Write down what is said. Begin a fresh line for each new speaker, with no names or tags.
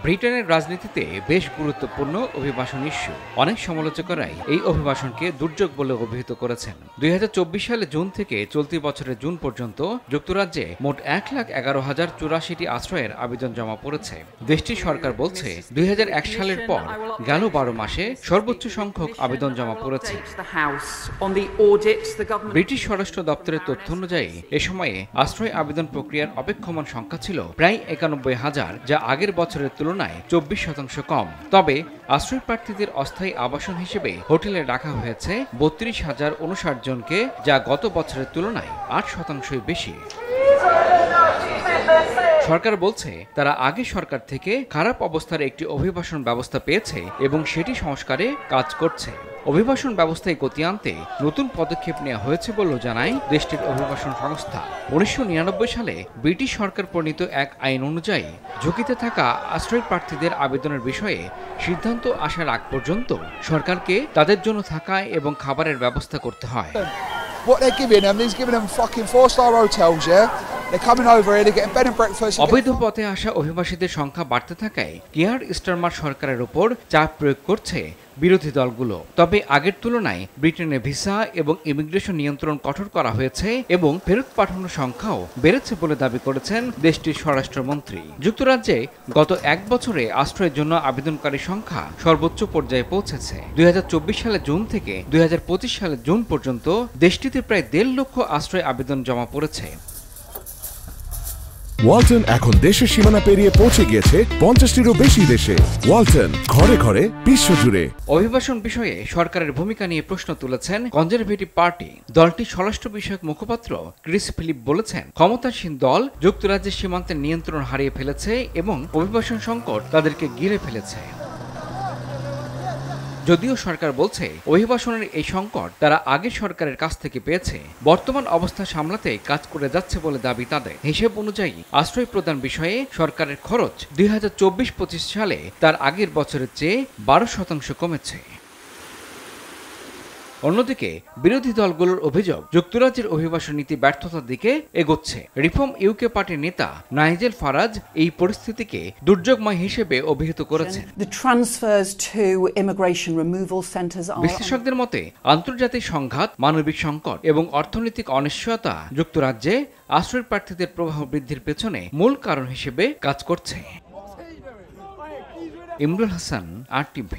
ব্রিটেনের রাজনীতিতে বেশ গুরুত্বপূর্ণ অভিবাসন ইস্যু। অনেক সমালোচকরাই এই অভিবাসনকে দুর্যোগ বলে অভিহিত করেছেন। ২০২৪ সালে জুন থেকে চলতি বছরের জুন পর্যন্ত যুক্তরাজ্যে মোট ১,১১,০৮৪টি আশ্রয়ের আবেদন জমা পড়েছে। দেশটির সরকার বলছে ২০০১ সালের পর গেল ১২ মাসে সর্বোচ্চ সংখ্যক আবেদন জমা পড়েছে। ব্রিটিশ স্বরাষ্ট্র দপ্তরের তথ্য অনুযায়ী এ সময়ে আশ্রয় আবেদন প্রক্রিয়ার অপেক্ষমান সংখ্যা ছিল প্রায় ৯১,০০০, যা আগের বছরের তুলনায় ২৪% কম। তবে আশ্রয় প্রার্থীদের অস্থায়ী আবাসন হিসেবে হোটেলে রাখা হয়েছে ৩২,০৫৯ জনকে, যা গত বছরের তুলনায় ৮% বেশি। সরকার বলছে তারা আগে সরকার থেকে খারাপ অবস্থার একটি অভিবাসন ব্যবস্থা পেয়েছে এবং সেটি সংস্কারে কাজ করছে। অভিবাসন ব্যবস্থায় গতি আনতে নতুন পদক্ষেপ নেওয়া হয়েছে বলেও জানায় দেশটির অভিবাসন সংস্থা। ১৯৯৯ সালে ব্রিটিশ সরকার প্রণীত এক আইন অনুযায়ী ঝুঁকিতে থাকা আশ্রয় প্রার্থীদের আবেদনের বিষয়ে সিদ্ধান্ত আসার আগ পর্যন্ত সরকারকে তাদের জন্য থাকা এবং খাবারের ব্যবস্থা করতে হয়। অবৈধ পথে আসা অভিবাসীদের সংখ্যা বাড়তে থাকায় কিয়ার স্টারমার সরকারের উপর চাপ প্রয়োগ করছে বিরোধী দলগুলো। তবে আগের তুলনায় ব্রিটেনে ভিসা এবং ইমিগ্রেশন নিয়ন্ত্রণ কঠোর করা হয়েছে এবং ফেরত পাঠানোর সংখ্যাও বেড়েছে বলে দাবি করেছেন দেশটির স্বরাষ্ট্রমন্ত্রী। যুক্তরাজ্যে গত এক বছরে আশ্রয়ের জন্য আবেদনকারীর সংখ্যা সর্বোচ্চ পর্যায়ে পৌঁছেছে। ২০২৪ সালের জুন থেকে ২০২৫ সালের জুন পর্যন্ত দেশটিতে প্রায় ১.৫ লক্ষ আশ্রয় আবেদন জমা পড়েছে।
ওয়ালটন এখন দেশের সীমানা পেরিয়ে পৌঁছে গিয়েছে ৫০টিরও বেশি দেশে। ওয়ালটন, ঘরে ঘরে, বিশ্বজুড়ে।
অভিবাসন বিষয়ে সরকারের ভূমিকা নিয়ে প্রশ্ন তুলেছেন কনজারভেটিভ পার্টি। দলটির স্বরাষ্ট্র বিষয়ক মুখপাত্র ক্রিস ফিলিপ বলেছেন, ক্ষমতাসীন দল যুক্তরাজ্যের সীমান্তের নিয়ন্ত্রণ হারিয়ে ফেলেছে এবং অভিবাসন সংকট তাদেরকে ঘিরে ফেলেছে। যদিও সরকার বলছে অভিবাসনের এই সংকট তারা আগের সরকারের কাছ থেকে পেয়েছে, বর্তমান অবস্থা সামলাতে কাজ করে যাচ্ছে বলে দাবি তাদের। হিসেব অনুযায়ী আশ্রয় প্রদান বিষয়ে সরকারের খরচ ২০২৪-২৫ সালে তার আগের বছরের চেয়ে ১২% কমেছে। অন্যদিকে বিরোধী দলগুলোর অভিযোগ যুক্তরাজ্যের অভিবাসন নীতি ব্যর্থতার দিকে এগোচ্ছে। রিফর্ম ইউকে পার্টির নেতা নাইজেল ফারাজ এই পরিস্থিতিকে দুর্যোগময় হিসেবে অভিহিত করেছেন। বিশ্লেষকদের মতে আন্তর্জাতিক সংঘাত, মানবিক সংকট এবং অর্থনৈতিক অনিশ্চয়তা যুক্তরাজ্যে আশ্রয় প্রার্থীদের প্রবাহ বৃদ্ধির পেছনে মূল কারণ হিসেবে কাজ করছে। ইমরুল হাসান, RTV।